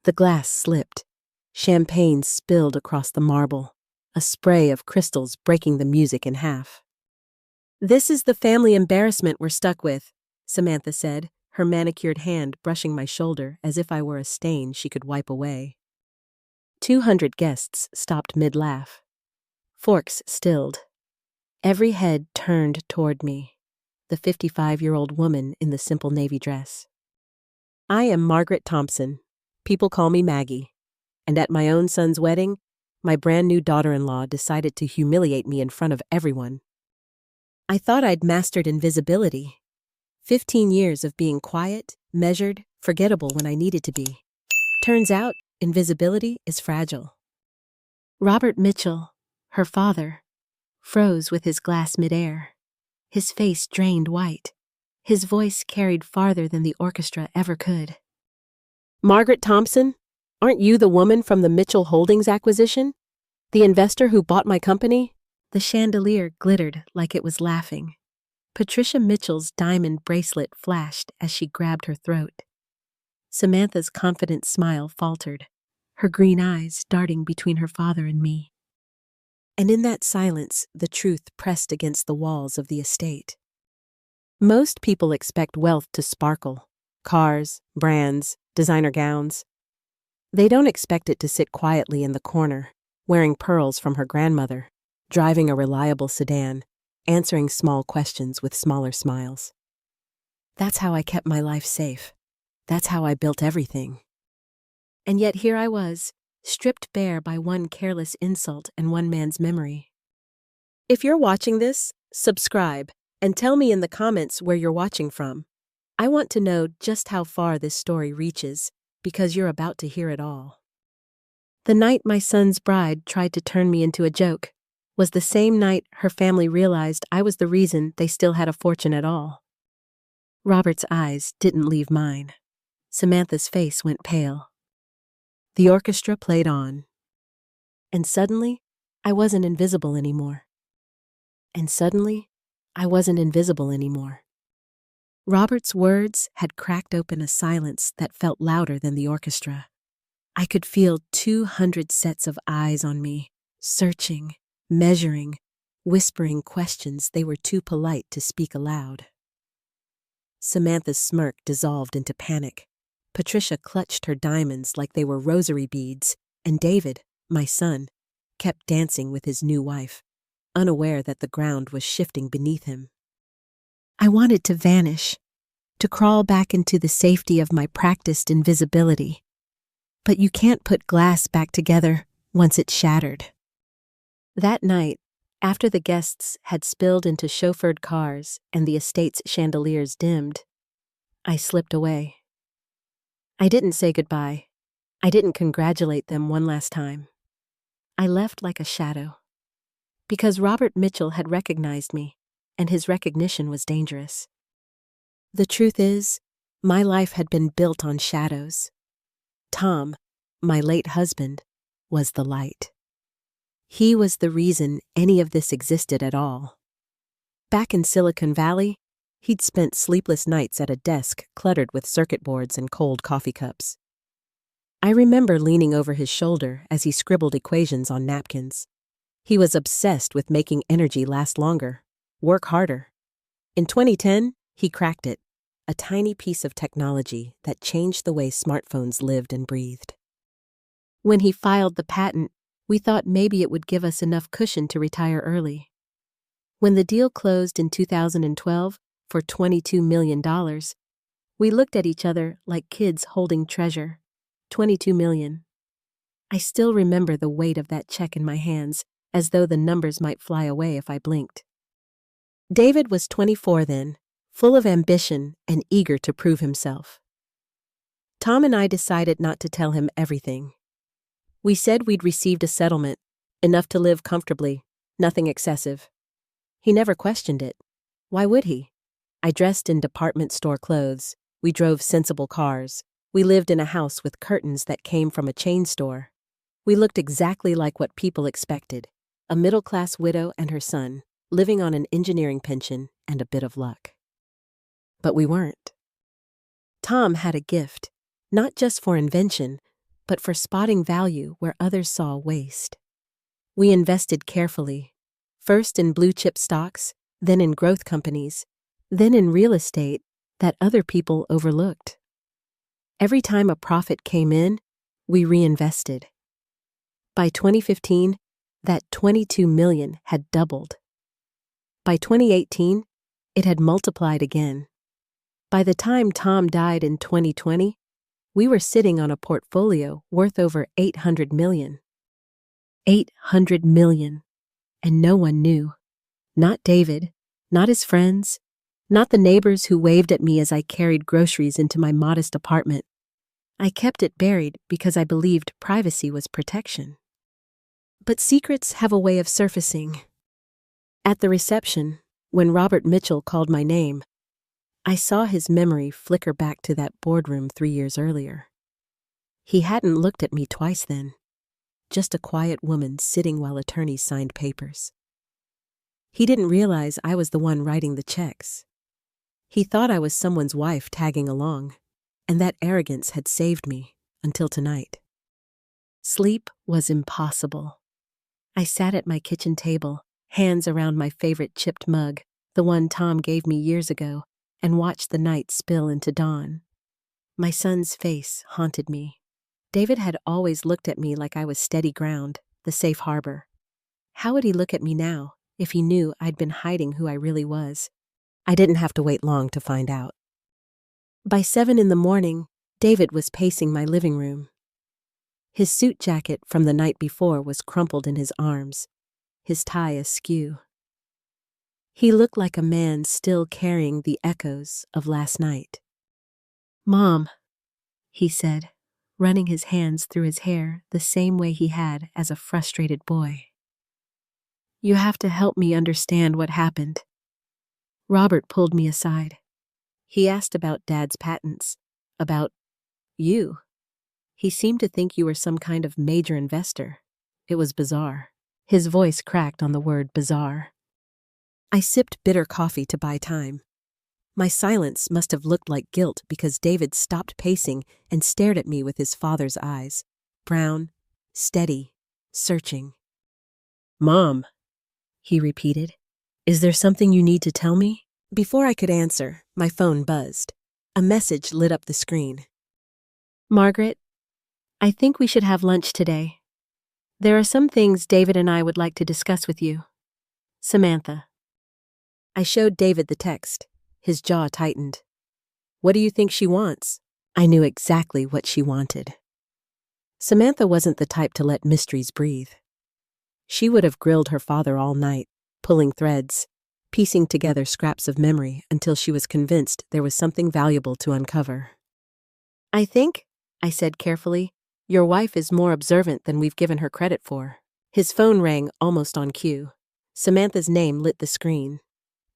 The glass slipped. Champagne spilled across the marble, a spray of crystals breaking the music in half. "This is the family embarrassment we're stuck with," Samantha said, her manicured hand brushing my shoulder as if I were a stain she could wipe away. 200 guests stopped mid-laugh. Forks stilled. Every head turned toward me, the 55-year-old woman in the simple navy dress. "I am Margaret Thompson. People call me Maggie. And at my own son's wedding, my brand new daughter-in-law decided to humiliate me in front of everyone. I thought I'd mastered invisibility. 15 years of being quiet, measured, forgettable when I needed to be. Turns out, invisibility is fragile." Robert Mitchell, her father, froze with his glass midair. His face drained white. His voice carried farther than the orchestra ever could. "Margaret Thompson, aren't you the woman from the Mitchell Holdings acquisition? The investor who bought my company?" The chandelier glittered like it was laughing. Patricia Mitchell's diamond bracelet flashed as she grabbed her throat. Samantha's confident smile faltered, her green eyes darting between her father and me. And in that silence, the truth pressed against the walls of the estate. Most people expect wealth to sparkle: cars, brands, designer gowns. They don't expect it to sit quietly in the corner, wearing pearls from her grandmother, driving a reliable sedan, answering small questions with smaller smiles. That's how I kept my life safe. That's how I built everything. And yet here I was, stripped bare by one careless insult and one man's memory. If you're watching this, subscribe and tell me in the comments where you're watching from. I want to know just how far this story reaches, because you're about to hear it all. The night my son's bride tried to turn me into a joke was the same night her family realized I was the reason they still had a fortune at all. Robert's eyes didn't leave mine. Samantha's face went pale. The orchestra played on. And suddenly, I wasn't invisible anymore. Robert's words had cracked open a silence that felt louder than the orchestra. I could feel 200 sets of eyes on me, searching, measuring, whispering questions they were too polite to speak aloud. Samantha's smirk dissolved into panic. Patricia clutched her diamonds like they were rosary beads, and David, my son, kept dancing with his new wife, unaware that the ground was shifting beneath him. I wanted to vanish, to crawl back into the safety of my practiced invisibility. But you can't put glass back together once it's shattered. That night, after the guests had spilled into chauffeured cars and the estate's chandeliers dimmed, I slipped away. I didn't say goodbye. I didn't congratulate them one last time. I left like a shadow. Because Robert Mitchell had recognized me, and his recognition was dangerous. The truth is, my life had been built on shadows. Tom, my late husband, was the light. He was the reason any of this existed at all. Back in Silicon Valley, he'd spent sleepless nights at a desk cluttered with circuit boards and cold coffee cups. I remember leaning over his shoulder as he scribbled equations on napkins. He was obsessed with making energy last longer, work harder. In 2010, he cracked it, a tiny piece of technology that changed the way smartphones lived and breathed. When he filed the patent, we thought maybe it would give us enough cushion to retire early. When the deal closed in 2012 for $22 million, we looked at each other like kids holding treasure. $22 million. I still remember the weight of that check in my hands, as though the numbers might fly away if I blinked. David was 24 then, full of ambition and eager to prove himself. Tom and I decided not to tell him everything. We said we'd received a settlement, enough to live comfortably, nothing excessive. He never questioned it. Why would he? I dressed in department store clothes. We drove sensible cars. We lived in a house with curtains that came from a chain store. We looked exactly like what people expected, a middle-class widow and her son, living on an engineering pension and a bit of luck. But we weren't. Tom had a gift, not just for invention, but for spotting value where others saw waste. We invested carefully, first in blue-chip stocks, then in growth companies, then in real estate that other people overlooked. Every time a profit came in, we reinvested. By 2015, that $22 million had doubled. By 2018, it had multiplied again. By the time Tom died in 2020, we were sitting on a portfolio worth over $800 million. $800 million. And no one knew. Not David, not his friends, not the neighbors who waved at me as I carried groceries into my modest apartment. I kept it buried because I believed privacy was protection. But secrets have a way of surfacing. At the reception, when Robert Mitchell called my name, I saw his memory flicker back to that boardroom 3 years earlier. He hadn't looked at me twice then, just a quiet woman sitting while attorneys signed papers. He didn't realize I was the one writing the checks. He thought I was someone's wife tagging along, and that arrogance had saved me until tonight. Sleep was impossible. I sat at my kitchen table, hands around my favorite chipped mug, the one Tom gave me years ago, and watched the night spill into dawn. My son's face haunted me. David had always looked at me like I was steady ground, the safe harbor. How would he look at me now if he knew I'd been hiding who I really was? I didn't have to wait long to find out. By 7 a.m, David was pacing my living room. His suit jacket from the night before was crumpled in his arms, his tie askew. He looked like a man still carrying the echoes of last night. "Mom," he said, running his hands through his hair the same way he had as a frustrated boy. "You have to help me understand what happened." Robert pulled me aside. He asked about Dad's patents, about you. He seemed to think you were some kind of major investor. It was bizarre. His voice cracked on the word bizarre. I sipped bitter coffee to buy time. My silence must have looked like guilt because David stopped pacing and stared at me with his father's eyes. Brown, steady, searching. "Mom," he repeated, "is there something you need to tell me?" Before I could answer, my phone buzzed. A message lit up the screen. "Margaret, I think we should have lunch today. There are some things David and I would like to discuss with you. Samantha." I showed David the text. His jaw tightened. "What do you think she wants?" I knew exactly what she wanted. Samantha wasn't the type to let mysteries breathe. She would have grilled her father all night, pulling threads, piecing together scraps of memory until she was convinced there was something valuable to uncover. "I think," I said carefully, "your wife is more observant than we've given her credit for." His phone rang almost on cue. Samantha's name lit the screen.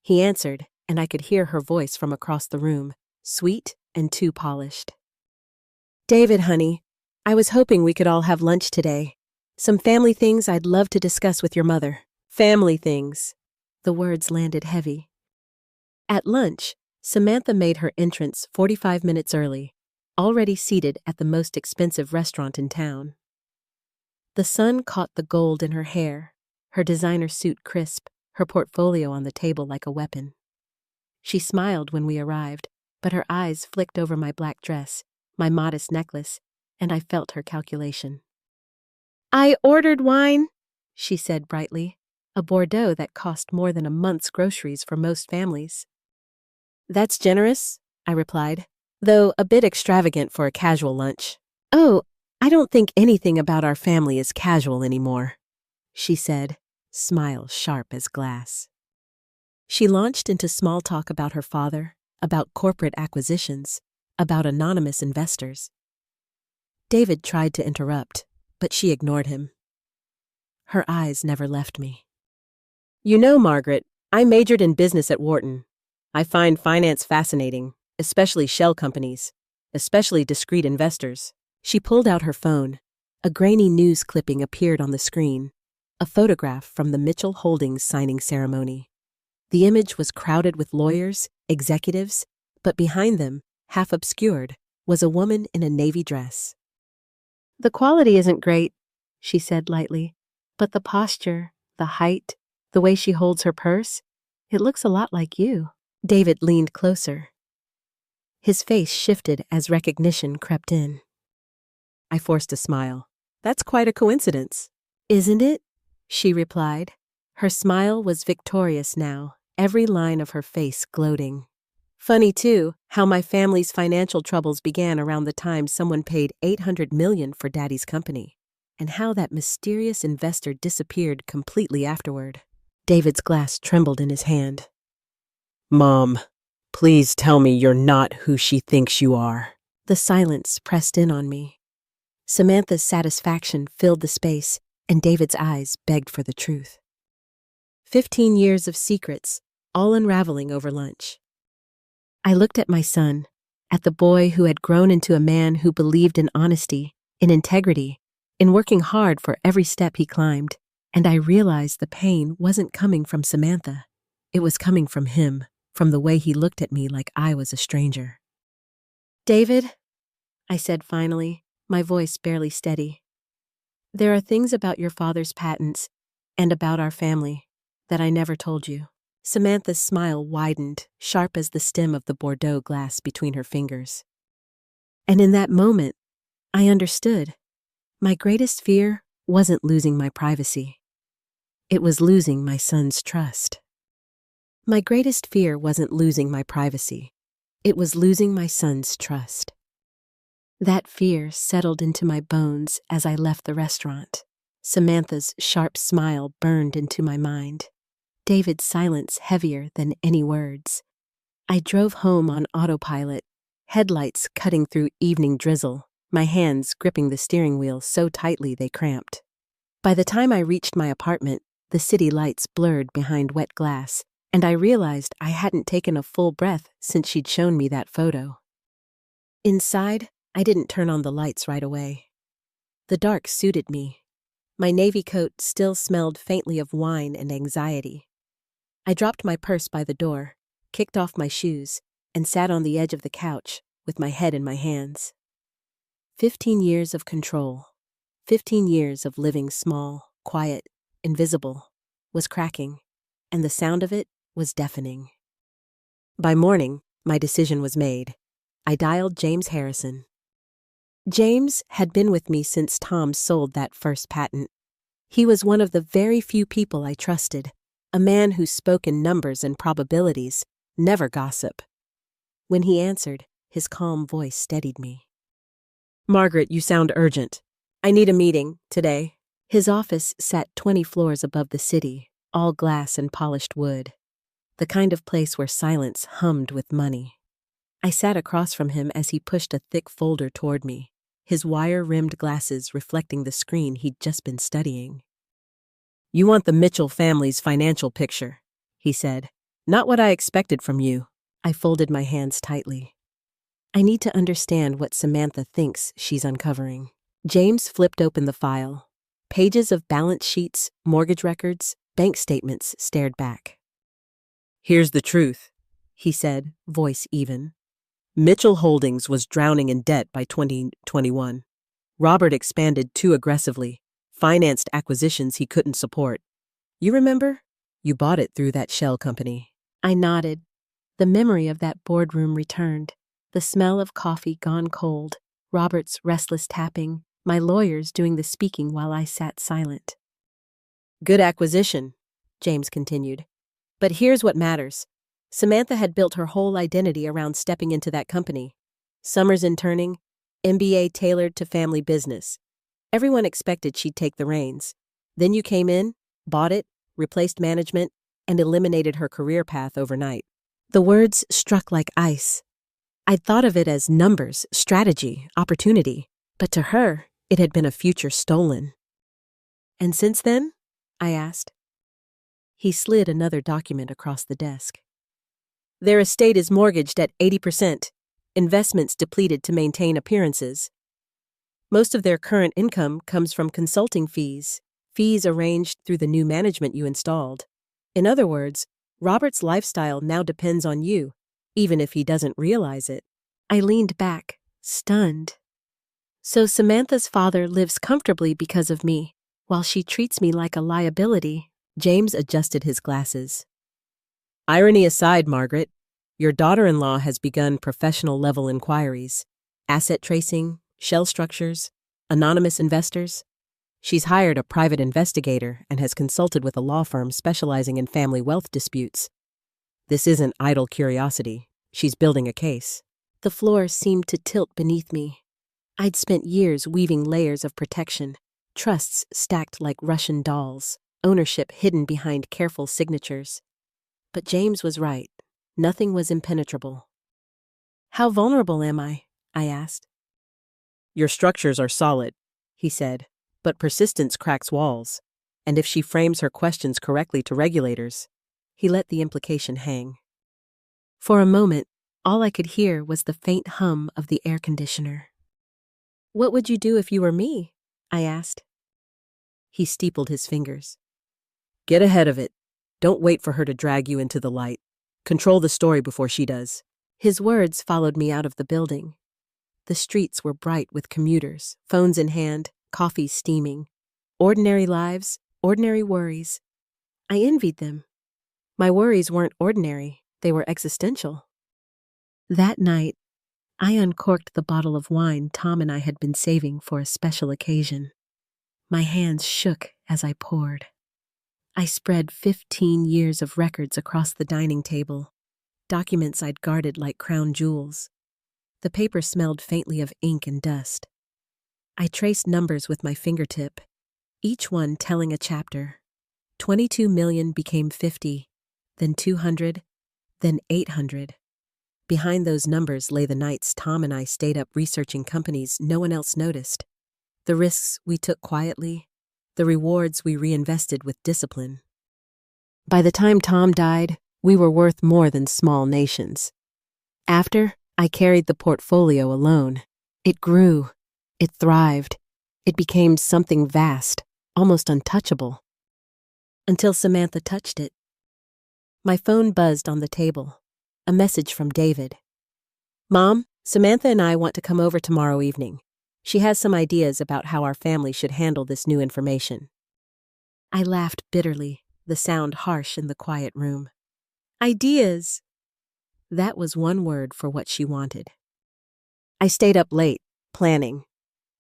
He answered, and I could hear her voice from across the room, sweet and too polished. "David, honey, I was hoping we could all have lunch today. Some family things I'd love to discuss with your mother." "Family things." The words landed heavy. At lunch, Samantha made her entrance 45 minutes early, already seated at the most expensive restaurant in town. The sun caught the gold in her hair, her designer suit crisp, her portfolio on the table like a weapon. She smiled when we arrived, but her eyes flicked over my black dress, my modest necklace, and I felt her calculation. "I ordered wine," she said brightly, a Bordeaux that cost more than a month's groceries for most families. "That's generous," I replied, though a bit extravagant for a casual lunch. "Oh, I don't think anything about our family is casual anymore," she said, smile sharp as glass. She launched into small talk about her father, about corporate acquisitions, about anonymous investors. David tried to interrupt, but she ignored him. Her eyes never left me. "You know, Margaret, I majored in business at Wharton. I find finance fascinating, especially shell companies, especially discreet investors." She pulled out her phone. A grainy news clipping appeared on the screen, a photograph from the Mitchell Holdings signing ceremony. The image was crowded with lawyers, executives, but behind them, half obscured, was a woman in a navy dress. The quality isn't great, she said lightly, but the posture, the height, the way she holds her purse, it looks a lot like you. David leaned closer. His face shifted as recognition crept in. I forced a smile. That's quite a coincidence. Isn't it? She replied. Her smile was victorious now, every line of her face gloating. Funny, too, how my family's financial troubles began around the time someone paid $800 million for Daddy's company, and how that mysterious investor disappeared completely afterward. David's glass trembled in his hand. Mom, please tell me you're not who she thinks you are. The silence pressed in on me. Samantha's satisfaction filled the space, and David's eyes begged for the truth. 15 years of secrets, all unraveling over lunch. I looked at my son, at the boy who had grown into a man who believed in honesty, in integrity, in working hard for every step he climbed, and I realized the pain wasn't coming from Samantha. It was coming from him, from the way he looked at me like I was a stranger. David, I said finally, my voice barely steady. There are things about your father's patents and about our family that I never told you. Samantha's smile widened, sharp as the stem of the Bordeaux glass between her fingers. And in that moment, I understood. My greatest fear wasn't losing my privacy. It was losing my son's trust. My greatest fear wasn't losing my privacy. It was losing my son's trust. That fear settled into my bones as I left the restaurant. Samantha's sharp smile burned into my mind. David's silence heavier than any words. I drove home on autopilot, headlights cutting through evening drizzle, my hands gripping the steering wheel so tightly they cramped. By the time I reached my apartment, the city lights blurred behind wet glass, and I realized I hadn't taken a full breath since she'd shown me that photo. Inside, I didn't turn on the lights right away. The dark suited me. My navy coat still smelled faintly of wine and anxiety. I dropped my purse by the door, kicked off my shoes, and sat on the edge of the couch with my head in my hands. 15 years of control, 15 years of living small, quiet, invisible, was cracking, and the sound of it was deafening. By morning, my decision was made. I dialed James Harrison. James had been with me since Tom sold that first patent. He was one of the very few people I trusted, a man who spoke in numbers and probabilities, never gossip. When he answered, his calm voice steadied me. Margaret, you sound urgent. I need a meeting, today. His office sat 20 floors above the city, all glass and polished wood. The kind of place where silence hummed with money. I sat across from him as he pushed a thick folder toward me, his wire-rimmed glasses reflecting the screen he'd just been studying. You want the Mitchell family's financial picture, he said. Not what I expected from you. I folded my hands tightly. I need to understand what Samantha thinks she's uncovering. James flipped open the file. Pages of balance sheets, mortgage records, bank statements stared back. Here's the truth, he said, voice even. Mitchell Holdings was drowning in debt by 2021. Robert expanded too aggressively, financed acquisitions he couldn't support. You remember? You bought it through that shell company. I nodded. The memory of that boardroom returned. The smell of coffee gone cold, Robert's restless tapping, my lawyers doing the speaking while I sat silent. Good acquisition, James continued. But here's what matters. Samantha had built her whole identity around stepping into that company. Summers interning, MBA tailored to family business. Everyone expected she'd take the reins. Then you came in, bought it, replaced management, and eliminated her career path overnight. The words struck like ice. I'd thought of it as numbers, strategy, opportunity, but to her, it had been a future stolen. And since then? I asked. He slid another document across the desk. Their estate is mortgaged at 80%, investments depleted to maintain appearances. Most of their current income comes from consulting fees arranged through the new management you installed. In other words, Robert's lifestyle now depends on you, even if he doesn't realize it. I leaned back, stunned. So Samantha's father lives comfortably because of me, while she treats me like a liability. James adjusted his glasses. Irony aside, Margaret, your daughter-in-law has begun professional-level inquiries. Asset tracing, shell structures, anonymous investors. She's hired a private investigator and has consulted with a law firm specializing in family wealth disputes. This isn't idle curiosity. She's building a case. The floor seemed to tilt beneath me. I'd spent years weaving layers of protection, trusts stacked like Russian dolls, ownership hidden behind careful signatures. But James was right. Nothing was impenetrable. How vulnerable am I? I asked. Your structures are solid, he said, but persistence cracks walls. And if she frames her questions correctly to regulators, he let the implication hang. For a moment, all I could hear was the faint hum of the air conditioner. What would you do if you were me? I asked. He steepled his fingers. Get ahead of it. Don't wait for her to drag you into the light. Control the story before she does. His words followed me out of the building. The streets were bright with commuters, phones in hand, coffee steaming. Ordinary lives, ordinary worries. I envied them. My worries weren't ordinary, they were existential. That night, I uncorked the bottle of wine Tom and I had been saving for a special occasion. My hands shook as I poured. I spread 15 years of records across the dining table, documents I'd guarded like crown jewels. The paper smelled faintly of ink and dust. I traced numbers with my fingertip, each one telling a chapter. 22 million became 50, then 200, then 800. Behind those numbers lay the nights Tom and I stayed up researching companies no one else noticed, the risks we took quietly, the rewards we reinvested with discipline. By the time Tom died, we were worth more than small nations. After, I carried the portfolio alone. It grew. It thrived. It became something vast, almost untouchable. Until Samantha touched it. My phone buzzed on the table. A message from David. Mom, Samantha and I want to come over tomorrow evening. She has some ideas about how our family should handle this new information. I laughed bitterly, the sound harsh in the quiet room. Ideas! That was one word for what she wanted. I stayed up late, planning.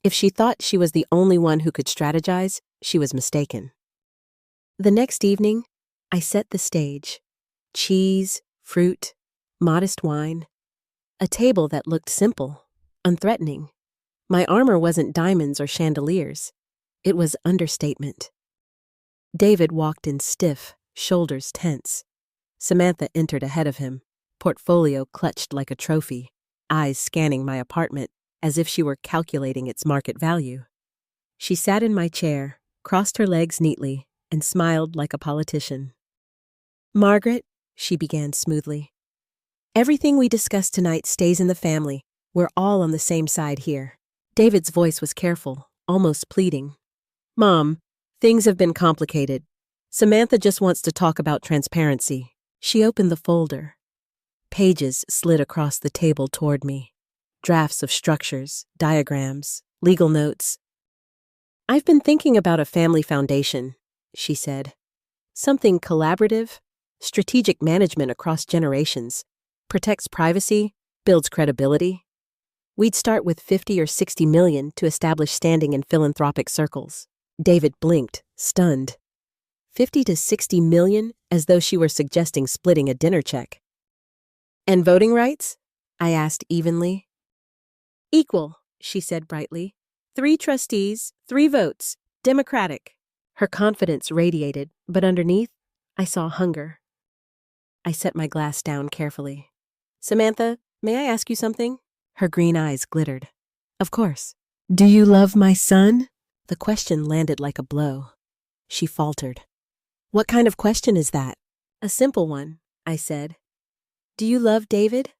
If she thought she was the only one who could strategize, she was mistaken. The next evening, I set the stage. Cheese, fruit, modest wine. A table that looked simple, unthreatening. My armor wasn't diamonds or chandeliers. It was understatement. David walked in stiff, shoulders tense. Samantha entered ahead of him, portfolio clutched like a trophy, eyes scanning my apartment as if she were calculating its market value. She sat in my chair, crossed her legs neatly, and smiled like a politician. Margaret, she began smoothly, everything we discussed tonight stays in the family. We're all on the same side here. David's voice was careful, almost pleading. Mom, things have been complicated. Samantha just wants to talk about transparency. She opened the folder. Pages slid across the table toward me. Drafts of structures, diagrams, legal notes. I've been thinking about a family foundation, she said. Something collaborative, strategic management across generations, protects privacy, builds credibility. We'd start with 50 or 60 million to establish standing in philanthropic circles. David blinked, stunned. 50 to 60 million, as though she were suggesting splitting a dinner check. And voting rights? I asked evenly. Equal, she said brightly. 3 trustees, 3 votes, democratic. Her confidence radiated, but underneath, I saw hunger. I set my glass down carefully. Samantha, may I ask you something? Her green eyes glittered. Of course. Do you love my son? The question landed like a blow. She faltered. What kind of question is that? A simple one, I said. Do you love David?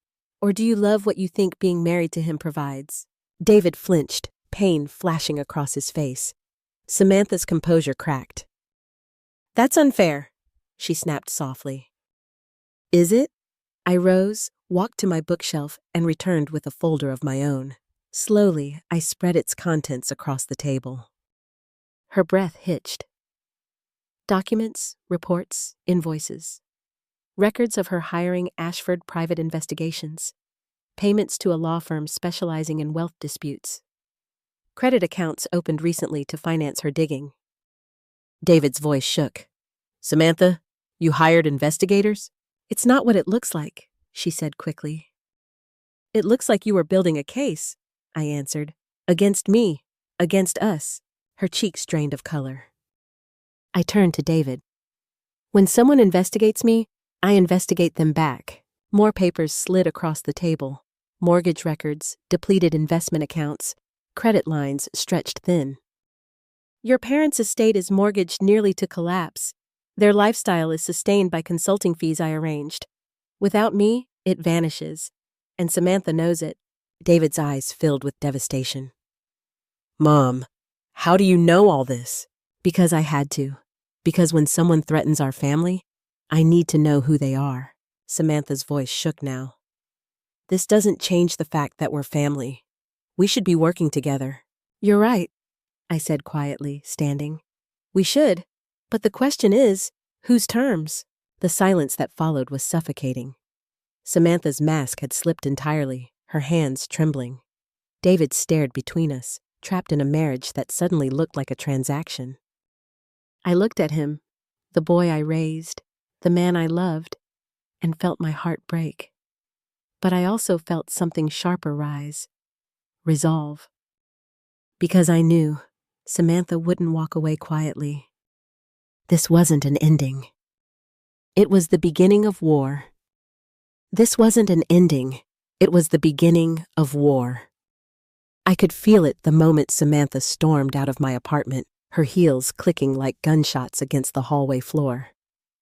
Or do you love what you think being married to him provides? David flinched, pain flashing across his face. Samantha's composure cracked. That's unfair, she snapped softly. Is it? I rose, walked to my bookshelf, and returned with a folder of my own. Slowly, I spread its contents across the table. Her breath hitched. Documents, reports, invoices. Records of her hiring Ashford private investigations. Payments to a law firm specializing in wealth disputes. Credit accounts opened recently to finance her digging. David's voice shook. "Samantha, you hired investigators?" "It's not what it looks like," she said quickly. "It looks like you were building a case," I answered. "Against me, against us." Her cheeks drained of color. I turned to David. "When someone investigates me, I investigate them back." More papers slid across the table. Mortgage records, depleted investment accounts, credit lines stretched thin. "Your parents' estate is mortgaged nearly to collapse. Their lifestyle is sustained by consulting fees I arranged. Without me, it vanishes. And Samantha knows it." David's eyes filled with devastation. "Mom, how do you know all this?" "Because I had to. Because when someone threatens our family, I need to know who they are." Samantha's voice shook now. "This doesn't change the fact that we're family. We should be working together." "You're right," I said quietly, standing. "We should. But the question is, whose terms?" The silence that followed was suffocating. Samantha's mask had slipped entirely, her hands trembling. David stared between us, trapped in a marriage that suddenly looked like a transaction. I looked at him, the boy I raised, the man I loved, and felt my heart break. But I also felt something sharper rise. Resolve. Because I knew Samantha wouldn't walk away quietly. This wasn't an ending. It was the beginning of war. This wasn't an ending. It was the beginning of war. I could feel it the moment Samantha stormed out of my apartment, her heels clicking like gunshots against the hallway floor.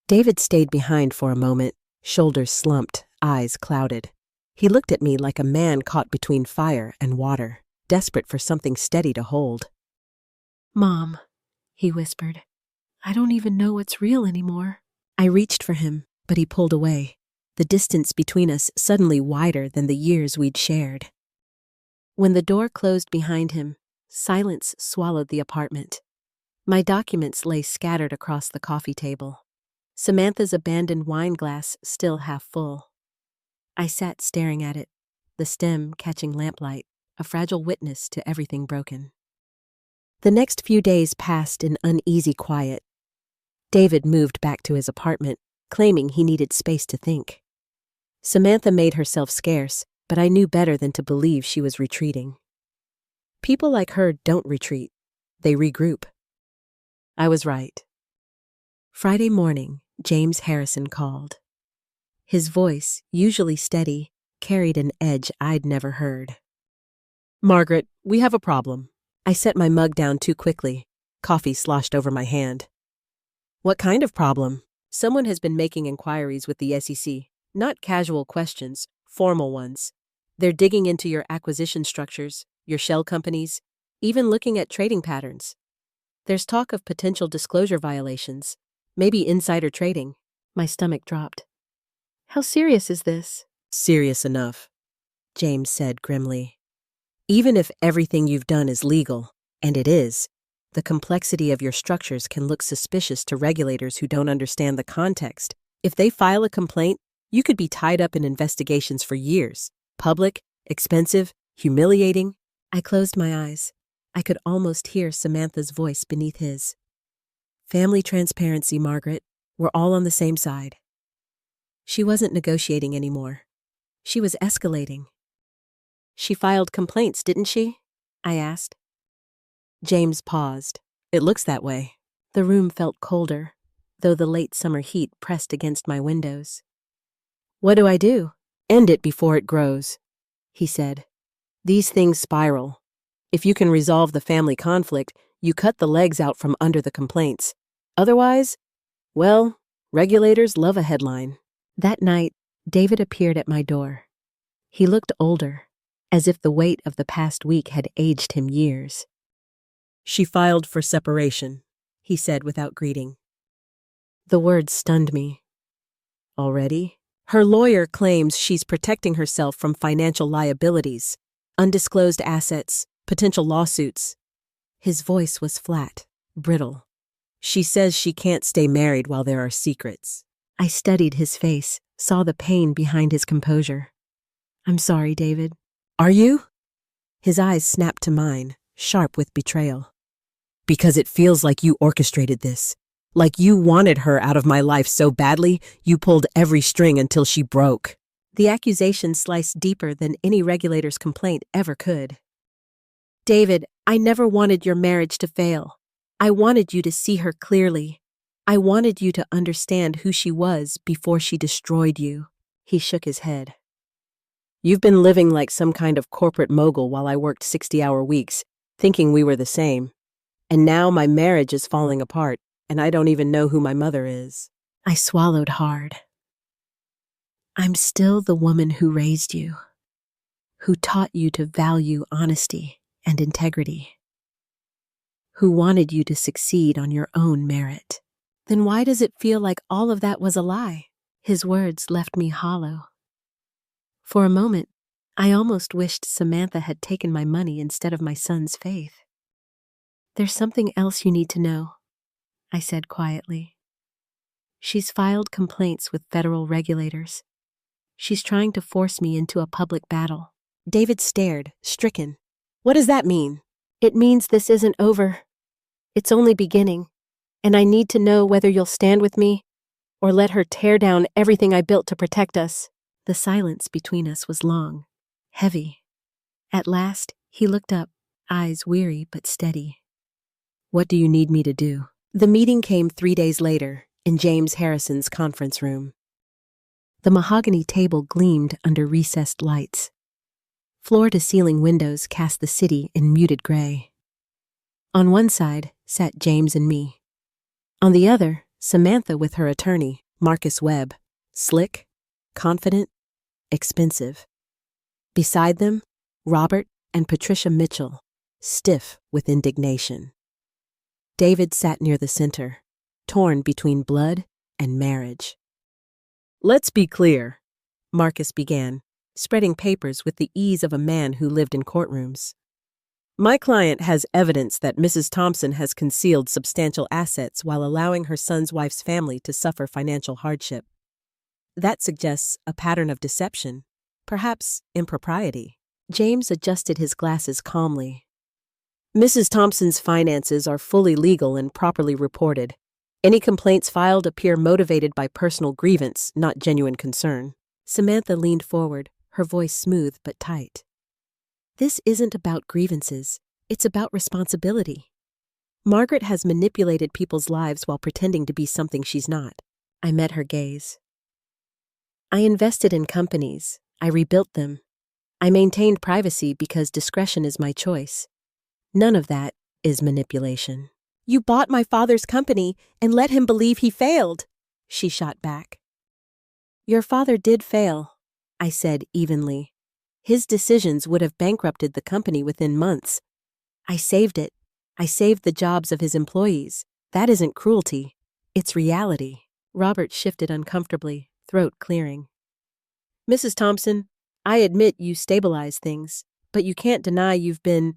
David stayed behind for a moment, shoulders slumped, eyes clouded. He looked at me like a man caught between fire and water, desperate for something steady to hold. "Mom," he whispered, "I don't even know what's real anymore." I reached for him, but he pulled away, the distance between us suddenly wider than the years we'd shared. When the door closed behind him, silence swallowed the apartment. My documents lay scattered across the coffee table. Samantha's abandoned wine glass still half full. I sat staring at it, the stem catching lamplight, a fragile witness to everything broken. The next few days passed in uneasy quiet. David moved back to his apartment, claiming he needed space to think. Samantha made herself scarce, but I knew better than to believe she was retreating. People like her don't retreat. They regroup. I was right. Friday morning, James Harrison called. His voice, usually steady, carried an edge I'd never heard. "Margaret, we have a problem." I set my mug down too quickly. Coffee sloshed over my hand. "What kind of problem?" "Someone has been making inquiries with the SEC. Not casual questions, formal ones. They're digging into your acquisition structures, your shell companies, even looking at trading patterns. There's talk of potential disclosure violations, maybe insider trading." My stomach dropped. "How serious is this?" "Serious enough," James said grimly. "Even if everything you've done is legal, and it is, the complexity of your structures can look suspicious to regulators who don't understand the context. If they file a complaint, you could be tied up in investigations for years. Public, expensive, humiliating." I closed my eyes. I could almost hear Samantha's voice beneath his. "Family transparency, Margaret. We're all on the same side." She wasn't negotiating anymore. She was escalating. "She filed complaints, didn't she?" I asked. James paused. "It looks that way." The room felt colder, though the late summer heat pressed against my windows. "What do I do?" "End it before it grows," he said. "These things spiral. If you can resolve the family conflict, you cut the legs out from under the complaints. Otherwise, well, regulators love a headline." That night, David appeared at my door. He looked older, as if the weight of the past week had aged him years. "She filed for separation," he said without greeting. The words stunned me. "Already?" "Her lawyer claims she's protecting herself from financial liabilities. undisclosed assets, potential lawsuits. His voice was flat, brittle. She says she can't stay married while there are secrets. I studied his face, saw the pain behind his composure. I'm sorry, David. Are you? His eyes snapped to mine, sharp with betrayal. Because it feels like you orchestrated this. Like you wanted her out of my life so badly, you pulled every string until she broke. The accusation sliced deeper than any regulator's complaint ever could. David, I never wanted your marriage to fail. I wanted you to see her clearly. I wanted you to understand who she was before she destroyed you. He shook his head. You've been living like some kind of corporate mogul while I worked 60-hour weeks, thinking we were the same. And now my marriage is falling apart, and I don't even know who my mother is. I swallowed hard. I'm still the woman who raised you, who taught you to value honesty and integrity, who wanted you to succeed on your own merit. Then why does it feel like all of that was a lie? His words left me hollow. For a moment, I almost wished Samantha had taken my money instead of my son's faith. There's something else you need to know, I said quietly. She's filed complaints with federal regulators. She's trying to force me into a public battle. David stared, stricken. What does that mean? It means this isn't over. It's only beginning, and I need to know whether you'll stand with me or let her tear down everything I built to protect us. The silence between us was long, heavy. At last, he looked up, eyes weary but steady. What do you need me to do? The meeting came 3 days later, in James Harrison's conference room. The mahogany table gleamed under recessed lights. Floor-to-ceiling windows cast the city in muted gray. On one side sat James and me. On the other, Samantha with her attorney, Marcus Webb, slick, confident, expensive. Beside them, Robert and Patricia Mitchell, stiff with indignation. David sat near the center, torn between blood and marriage. Let's be clear, Marcus began, spreading papers with the ease of a man who lived in courtrooms. My client has evidence that Mrs. Thompson has concealed substantial assets while allowing her son's wife's family to suffer financial hardship. That suggests a pattern of deception, perhaps impropriety. James adjusted his glasses calmly. Mrs. Thompson's finances are fully legal and properly reported. Any complaints filed appear motivated by personal grievance, not genuine concern. Samantha leaned forward, her voice smooth but tight. This isn't about grievances. It's about responsibility. Margaret has manipulated people's lives while pretending to be something she's not. I met her gaze. I invested in companies. I rebuilt them. I maintained privacy because discretion is my choice. None of that is manipulation. You bought my father's company and let him believe he failed, she shot back. Your father did fail, I said evenly. His decisions would have bankrupted the company within months. I saved it. I saved the jobs of his employees. That isn't cruelty. It's reality. Robert shifted uncomfortably, throat clearing. Mrs. Thompson, I admit you stabilized things, but you can't deny you've been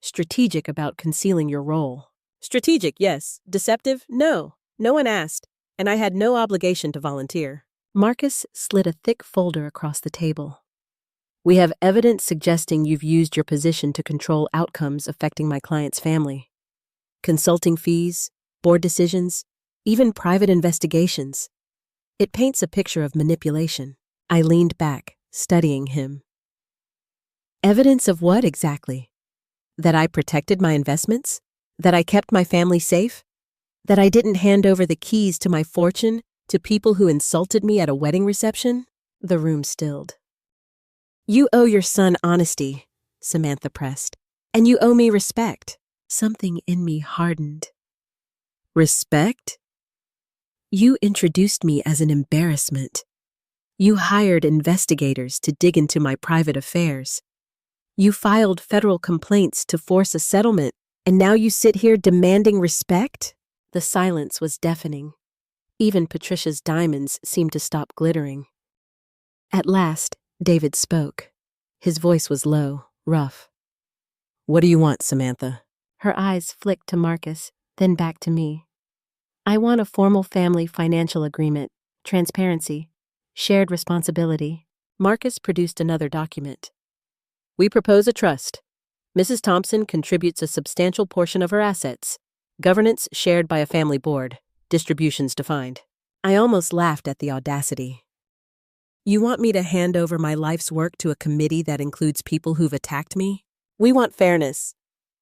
strategic about concealing your role. Strategic, yes. Deceptive? No. No one asked, and I had no obligation to volunteer. Marcus slid a thick folder across the table. We have evidence suggesting you've used your position to control outcomes affecting my client's family. Consulting fees, board decisions, even private investigations. It paints a picture of manipulation. I leaned back, studying him. Evidence of what exactly? That I protected my investments? That I kept my family safe? That I didn't hand over the keys to my fortune to people who insulted me at a wedding reception? The room stilled. You owe your son honesty, Samantha pressed, and you owe me respect. Something in me hardened. Respect? You introduced me as an embarrassment. You hired investigators to dig into my private affairs. You filed federal complaints to force a settlement, and now you sit here demanding respect? The silence was deafening. Even Patricia's diamonds seemed to stop glittering. At last, David spoke. His voice was low, rough. What do you want, Samantha? Her eyes flicked to Marcus, then back to me. I want a formal family financial agreement, transparency, shared responsibility. Marcus produced another document. We propose a trust. Mrs. Thompson contributes a substantial portion of her assets. Governance shared by a family board. Distributions defined. I almost laughed at the audacity. You want me to hand over my life's work to a committee that includes people who've attacked me? We want fairness,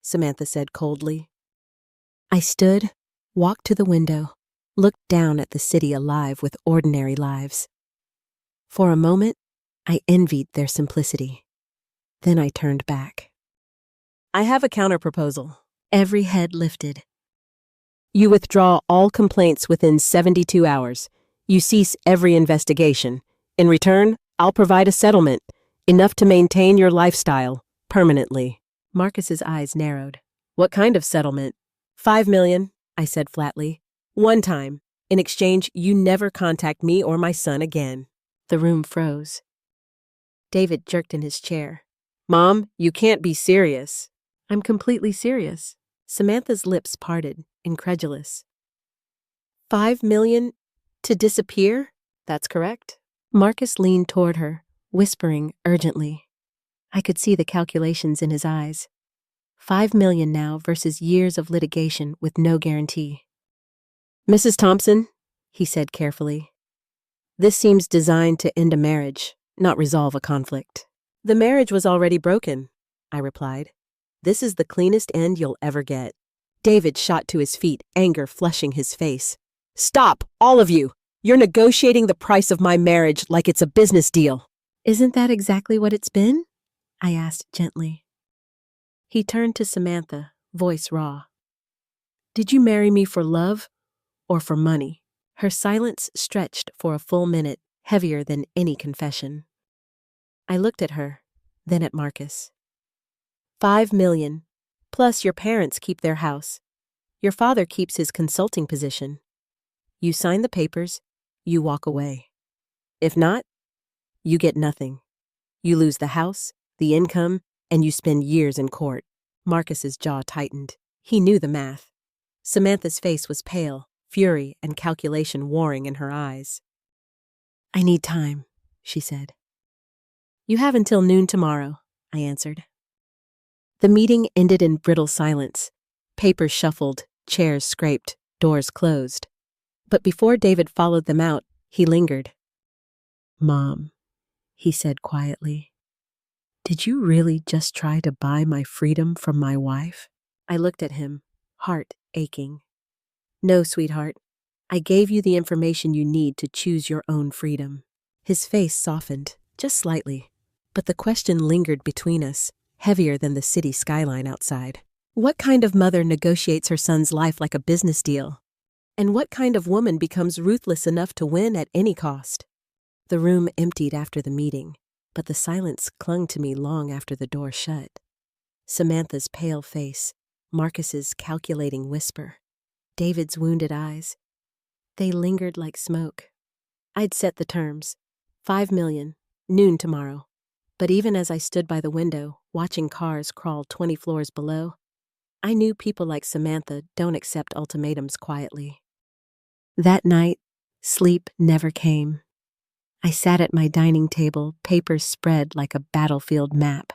Samantha said coldly. I stood, walked to the window, looked down at the city alive with ordinary lives. For a moment, I envied their simplicity. Then I turned back. I have a counterproposal. Every head lifted. You withdraw all complaints within 72 hours. You cease every investigation. In return, I'll provide a settlement, enough to maintain your lifestyle, permanently. Marcus's eyes narrowed. What kind of settlement? $5 million, I said flatly. One time. In exchange, you never contact me or my son again. The room froze. David jerked in his chair. Mom, you can't be serious. I'm completely serious. Samantha's lips parted, incredulous. $5 million to disappear? That's correct. Marcus leaned toward her, whispering urgently. I could see the calculations in his eyes. $5 million now versus years of litigation with no guarantee. Mrs. Thompson, he said carefully, this seems designed to end a marriage, not resolve a conflict. The marriage was already broken, I replied. This is the cleanest end you'll ever get. David shot to his feet, anger flushing his face. Stop, all of you! You're negotiating the price of my marriage like it's a business deal. Isn't that exactly what it's been? I asked gently. He turned to Samantha, voice raw. Did you marry me for love or for money? Her silence stretched for a full minute, heavier than any confession. I looked at her, then at Marcus. $5 million, plus your parents keep their house. Your father keeps his consulting position. You sign the papers, you walk away. If not, you get nothing. You lose the house, the income, and you spend years in court. Marcus's jaw tightened. He knew the math. Samantha's face was pale, fury and calculation warring in her eyes. I need time, she said. You have until noon tomorrow, I answered. The meeting ended in brittle silence. Papers shuffled, chairs scraped, doors closed. But before David followed them out, he lingered. Mom, he said quietly, did you really just try to buy my freedom from my wife? I looked at him, heart aching. No, sweetheart. I gave you the information you need to choose your own freedom. His face softened, just slightly, but the question lingered between us, heavier than the city skyline outside. What kind of mother negotiates her son's life like a business deal? And what kind of woman becomes ruthless enough to win at any cost? The room emptied after the meeting, but the silence clung to me long after the door shut. Samantha's pale face, Marcus's calculating whisper, David's wounded eyes. They lingered like smoke. I'd set the terms. $5 million, noon tomorrow. But even as I stood by the window, watching cars crawl 20 floors below, I knew people like Samantha don't accept ultimatums quietly. That night, sleep never came. I sat at my dining table, papers spread like a battlefield map.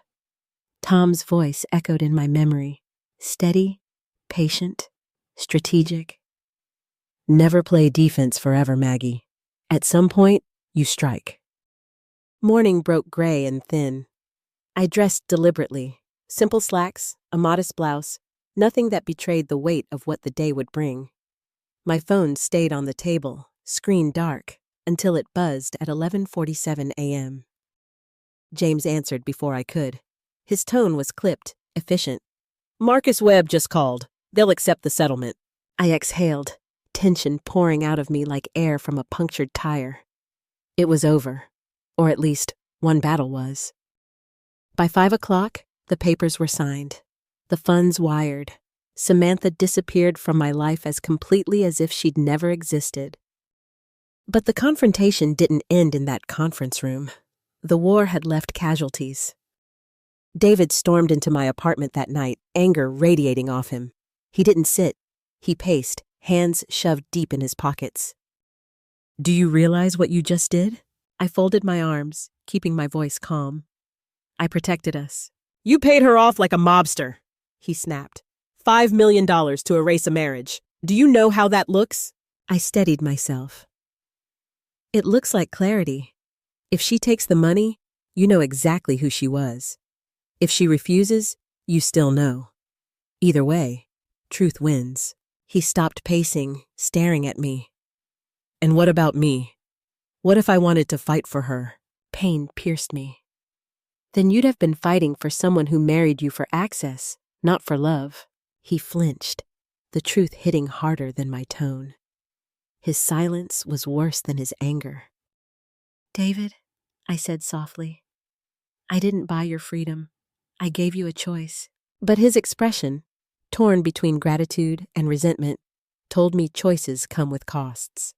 Tom's voice echoed in my memory, steady, patient, strategic. Never play defense forever, Maggie. At some point, you strike. Morning broke gray and thin. I dressed deliberately, simple slacks, a modest blouse, nothing that betrayed the weight of what the day would bring. My phone stayed on the table, screen dark, until it buzzed at 11:47 a.m. James answered before I could. His tone was clipped, efficient. Marcus Webb just called. They'll accept the settlement. I exhaled, tension pouring out of me like air from a punctured tire. It was over, or at least one battle was. By 5 o'clock, the papers were signed. The funds wired. Samantha disappeared from my life as completely as if she'd never existed. But the confrontation didn't end in that conference room. The war had left casualties. David stormed into my apartment that night, anger radiating off him. He didn't sit. He paced, hands shoved deep in his pockets. "Do you realize what you just did?" I folded my arms, keeping my voice calm. "I protected us." "You paid her off like a mobster," he snapped. $5 million to erase a marriage. Do you know how that looks? I steadied myself. It looks like clarity. If she takes the money, you know exactly who she was. If she refuses, you still know. Either way, truth wins. He stopped pacing, staring at me. And what about me? What if I wanted to fight for her? Pain pierced me. Then you'd have been fighting for someone who married you for access, not for love. He flinched, the truth hitting harder than my tone. His silence was worse than his anger. "David," I said softly, "I didn't buy your freedom. I gave you a choice." But his expression, torn between gratitude and resentment, told me choices come with costs.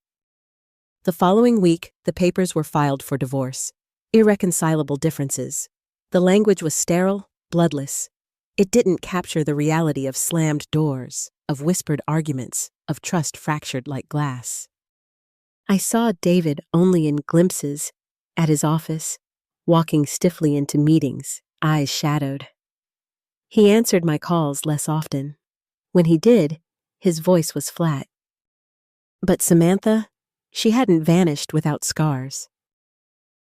The following week, the papers were filed for divorce. Irreconcilable differences. The language was sterile, bloodless. It didn't capture the reality of slammed doors, of whispered arguments, of trust fractured like glass. I saw David only in glimpses, at his office, walking stiffly into meetings, eyes shadowed. He answered my calls less often. When he did, his voice was flat. But Samantha, she hadn't vanished without scars.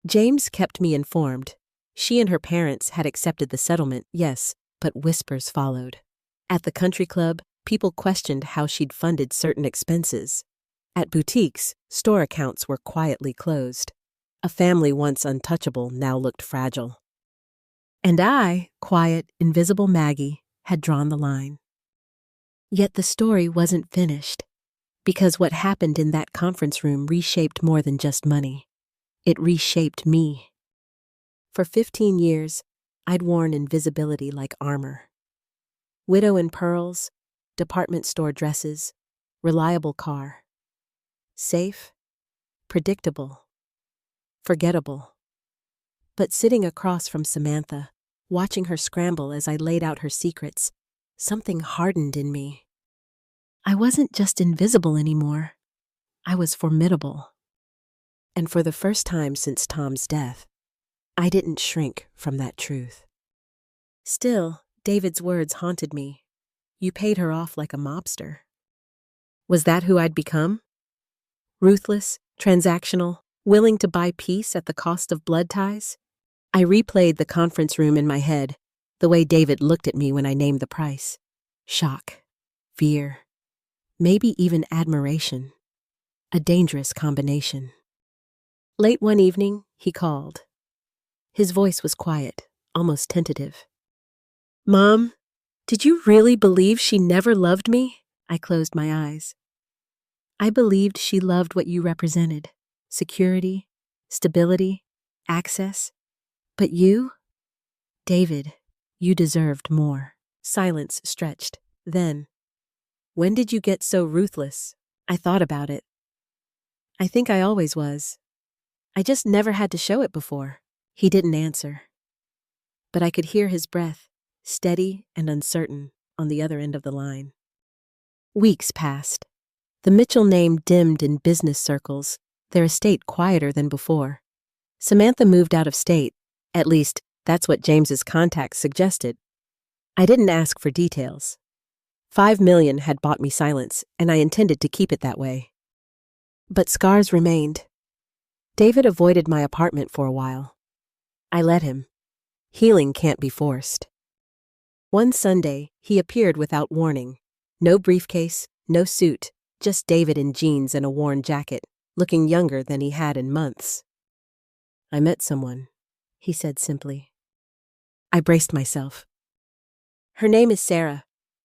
James kept me informed. She and her parents had accepted the settlement, yes, but whispers followed. At the country club, people questioned how she'd funded certain expenses. At boutiques, store accounts were quietly closed. A family once untouchable now looked fragile. And I, quiet, invisible Maggie, had drawn the line. Yet the story wasn't finished, because what happened in that conference room reshaped more than just money. It reshaped me. For 15 years, I'd worn invisibility like armor. Widow in pearls, department store dresses, reliable car. Safe, predictable, forgettable. But sitting across from Samantha, watching her scramble as I laid out her secrets, something hardened in me. I wasn't just invisible anymore. I was formidable. And for the first time since Tom's death, I didn't shrink from that truth. Still, David's words haunted me. You paid her off like a mobster. Was that who I'd become? Ruthless, transactional, willing to buy peace at the cost of blood ties? I replayed the conference room in my head, the way David looked at me when I named the price. Shock, fear, maybe even admiration. A dangerous combination. Late one evening, he called. His voice was quiet, almost tentative. "Mom, did you really believe she never loved me?" I closed my eyes. "I believed she loved what you represented. Security, stability, access. But you? David, you deserved more." Silence stretched. Then, "When did you get so ruthless?" I thought about it. "I think I always was. I just never had to show it before." He didn't answer. But I could hear his breath, steady and uncertain, on the other end of the line. Weeks passed. The Mitchell name dimmed in business circles, their estate quieter than before. Samantha moved out of state. At least, that's what James's contacts suggested. I didn't ask for details. $5 million had bought me silence, and I intended to keep it that way. But scars remained. David avoided my apartment for a while. I let him. Healing can't be forced. One Sunday, he appeared without warning. No briefcase, no suit, just David in jeans and a worn jacket, looking younger than he had in months. "I met someone," he said simply. I braced myself. "Her name is Sarah.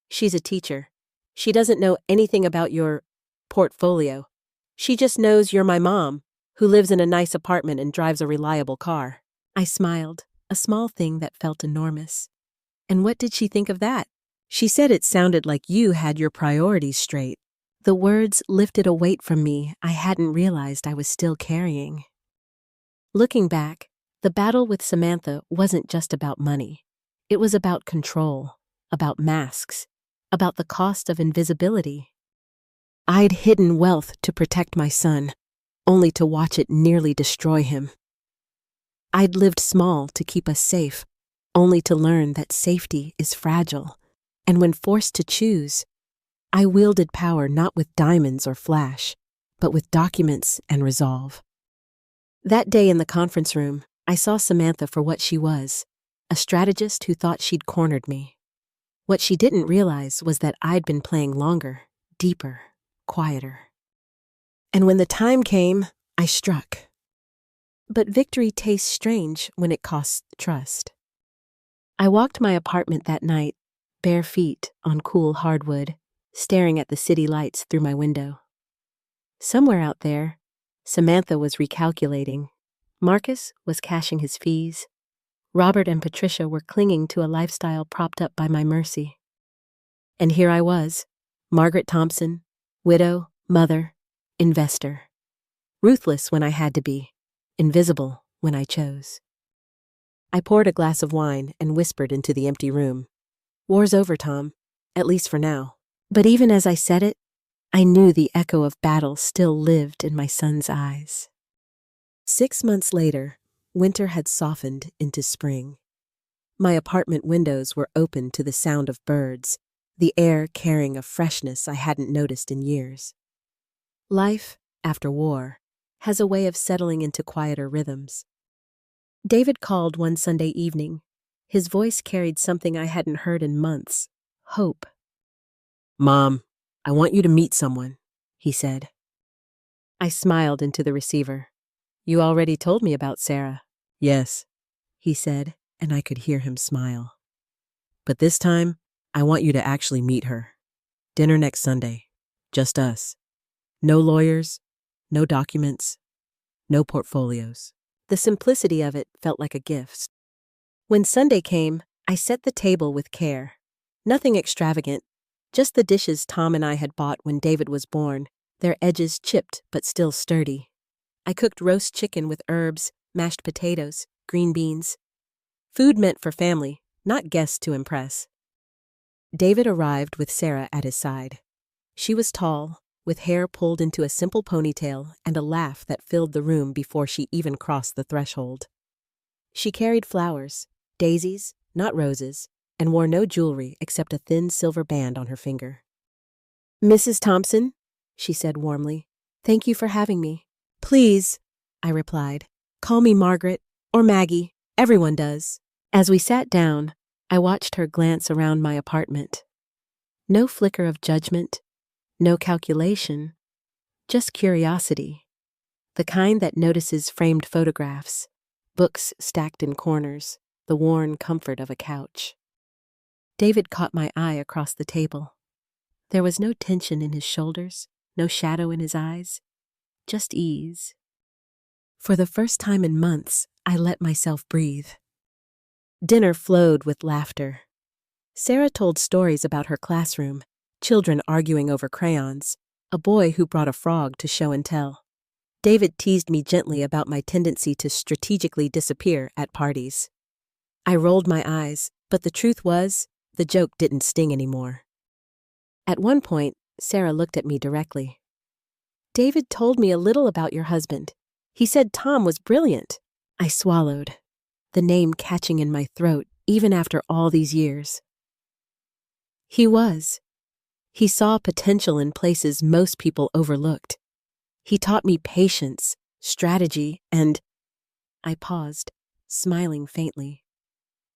She's a teacher. She doesn't know anything about your portfolio. She just knows you're my mom, who lives in a nice apartment and drives a reliable car." I smiled, a small thing that felt enormous. "And what did she think of that?" "She said it sounded like you had your priorities straight." The words lifted a weight from me I hadn't realized I was still carrying. Looking back, the battle with Samantha wasn't just about money. It was about control, about masks, about the cost of invisibility. I'd hidden wealth to protect my son, only to watch it nearly destroy him. I'd lived small to keep us safe, only to learn that safety is fragile, and when forced to choose, I wielded power not with diamonds or flash, but with documents and resolve. That day in the conference room, I saw Samantha for what she was, a strategist who thought she'd cornered me. What she didn't realize was that I'd been playing longer, deeper, quieter. And when the time came, I struck. But victory tastes strange when it costs trust. I walked my apartment that night, bare feet on cool hardwood, staring at the city lights through my window. Somewhere out there, Samantha was recalculating. Marcus was cashing his fees. Robert and Patricia were clinging to a lifestyle propped up by my mercy. And here I was, Margaret Thompson, widow, mother, investor. Ruthless when I had to be, invisible when I chose. I poured a glass of wine and whispered into the empty room. War's over, Tom, at least for now. But even as I said it, I knew the echo of battle still lived in my son's eyes. 6 months later, winter had softened into spring. My apartment windows were open to the sound of birds, the air carrying a freshness I hadn't noticed in years. Life, after war, has a way of settling into quieter rhythms. David called one Sunday evening. His voice carried something I hadn't heard in months: hope. "Mom, I want you to meet someone," he said. I smiled into the receiver. "You already told me about Sarah." "Yes," he said, and I could hear him smile. "But this time, I want you to actually meet her. Dinner next Sunday. Just us. No lawyers, no documents, no portfolios." The simplicity of it felt like a gift. When Sunday came, I set the table with care. Nothing extravagant, just the dishes Tom and I had bought when David was born, their edges chipped but still sturdy. I cooked roast chicken with herbs, mashed potatoes, green beans. Food meant for family, not guests to impress. David arrived with Sarah at his side. She was tall, with hair pulled into a simple ponytail and a laugh that filled the room before she even crossed the threshold. She carried flowers, daisies, not roses, and wore no jewelry except a thin silver band on her finger. "Mrs. Thompson," she said warmly, "thank you for having me." "Please," I replied, "call me Margaret or Maggie. Everyone does." As we sat down, I watched her glance around my apartment. No flicker of judgment, no calculation, just curiosity, the kind that notices framed photographs, books stacked in corners, the worn comfort of a couch. David caught my eye across the table. There was no tension in his shoulders, no shadow in his eyes, just ease. For the first time in months, I let myself breathe. Dinner flowed with laughter. Sarah told stories about her classroom, children arguing over crayons, a boy who brought a frog to show and tell. David teased me gently about my tendency to strategically disappear at parties. I rolled my eyes, but the truth was, the joke didn't sting anymore. At one point, Sarah looked at me directly. "David told me a little about your husband. He said Tom was brilliant." I swallowed, the name catching in my throat even after all these years. He was. He saw potential in places most people overlooked. He taught me patience, strategy, and... I paused, smiling faintly.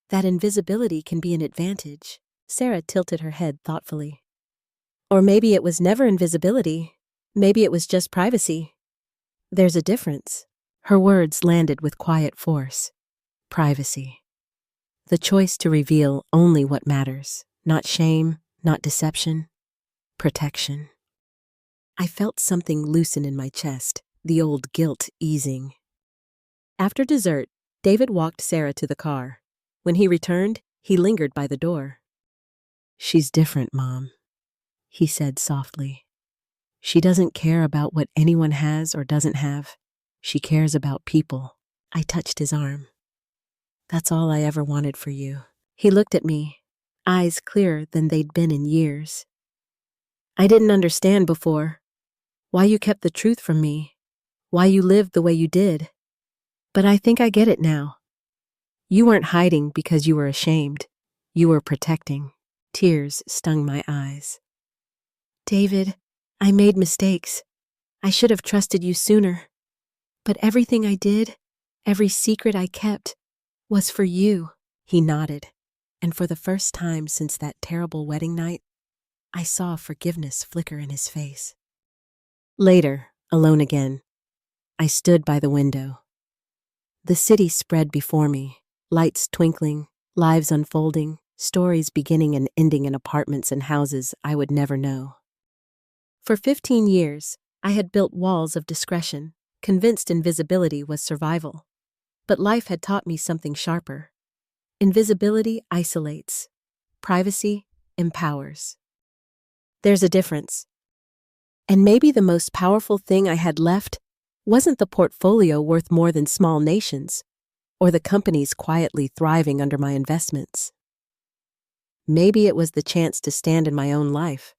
"That invisibility can be an advantage." Sarah tilted her head thoughtfully. "Or maybe it was never invisibility. Maybe it was just privacy. There's a difference." Her words landed with quiet force. Privacy. The choice to reveal only what matters. Not shame, not deception. Protection. I felt something loosen in my chest, the old guilt easing. After dessert, David walked Sarah to the car. When he returned, he lingered by the door. "She's different, Mom," he said softly. "She doesn't care about what anyone has or doesn't have. She cares about people." I touched his arm. "That's all I ever wanted for you." He looked at me, eyes clearer than they'd been in years. I didn't understand before why you kept the truth from me, why you lived the way you did. But I think I get it now. You weren't hiding because you were ashamed. You were protecting. Tears stung my eyes. David, I made mistakes. I should have trusted you sooner. But everything I did, every secret I kept, was for you. He nodded, and for the first time since that terrible wedding night, I saw forgiveness flicker in his face. Later, alone again, I stood by the window. The city spread before me, lights twinkling, lives unfolding, stories beginning and ending in apartments and houses I would never know. For 15 years, I had built walls of discretion, convinced invisibility was survival. But life had taught me something sharper. Invisibility isolates. Privacy empowers. There's a difference. And maybe the most powerful thing I had left wasn't the portfolio worth more than small nations, or the companies quietly thriving under my investments. Maybe it was the chance to stand in my own life,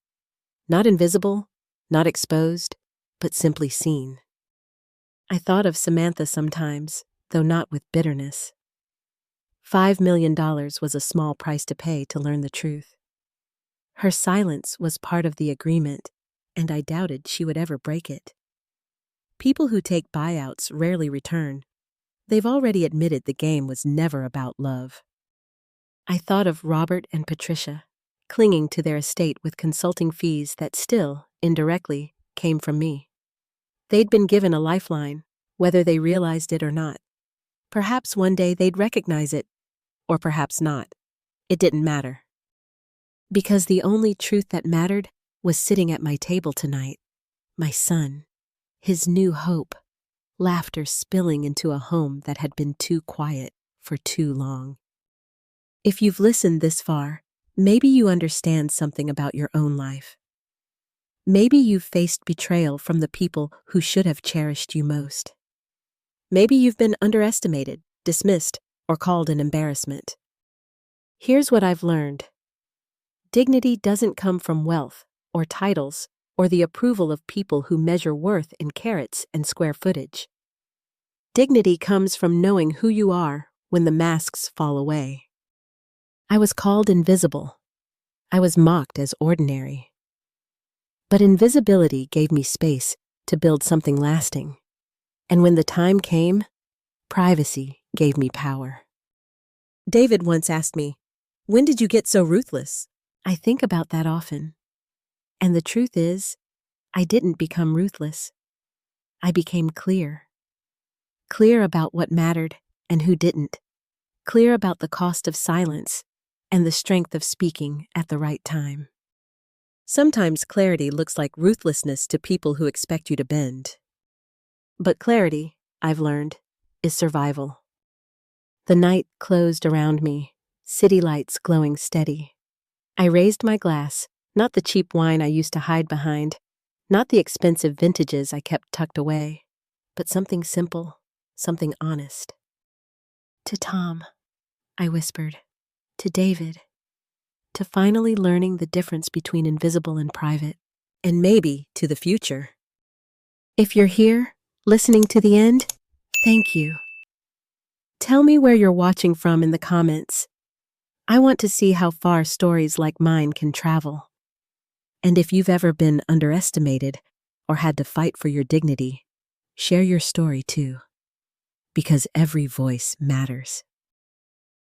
not invisible, not exposed, but simply seen. I thought of Samantha sometimes, though not with bitterness. $5 million was a small price to pay to learn the truth. Her silence was part of the agreement, and I doubted she would ever break it. People who take buyouts rarely return. They've already admitted the game was never about love. I thought of Robert and Patricia, clinging to their estate with consulting fees that still, indirectly, came from me. They'd been given a lifeline, whether they realized it or not. Perhaps one day they'd recognize it, or perhaps not. It didn't matter. Because the only truth that mattered was sitting at my table tonight. My son, his new hope, laughter spilling into a home that had been too quiet for too long. If you've listened this far, maybe you understand something about your own life. Maybe you've faced betrayal from the people who should have cherished you most. Maybe you've been underestimated, dismissed, or called an embarrassment. Here's what I've learned. Dignity doesn't come from wealth, or titles, or the approval of people who measure worth in carats and square footage. Dignity comes from knowing who you are when the masks fall away. I was called invisible. I was mocked as ordinary. But invisibility gave me space to build something lasting. And when the time came, privacy gave me power. David once asked me, "When did you get so ruthless?" I think about that often. And the truth is, I didn't become ruthless. I became clear. Clear about what mattered and who didn't. Clear about the cost of silence and the strength of speaking at the right time. Sometimes clarity looks like ruthlessness to people who expect you to bend. But clarity, I've learned, is survival. The night closed around me, city lights glowing steady. I raised my glass, not the cheap wine I used to hide behind, not the expensive vintages I kept tucked away, but something simple, something honest. To Tom, I whispered. To David. To finally learning the difference between invisible and private, and maybe to the future. If you're here, listening to the end, thank you. Tell me where you're watching from in the comments. I want to see how far stories like mine can travel. And if you've ever been underestimated or had to fight for your dignity, share your story too. Because every voice matters.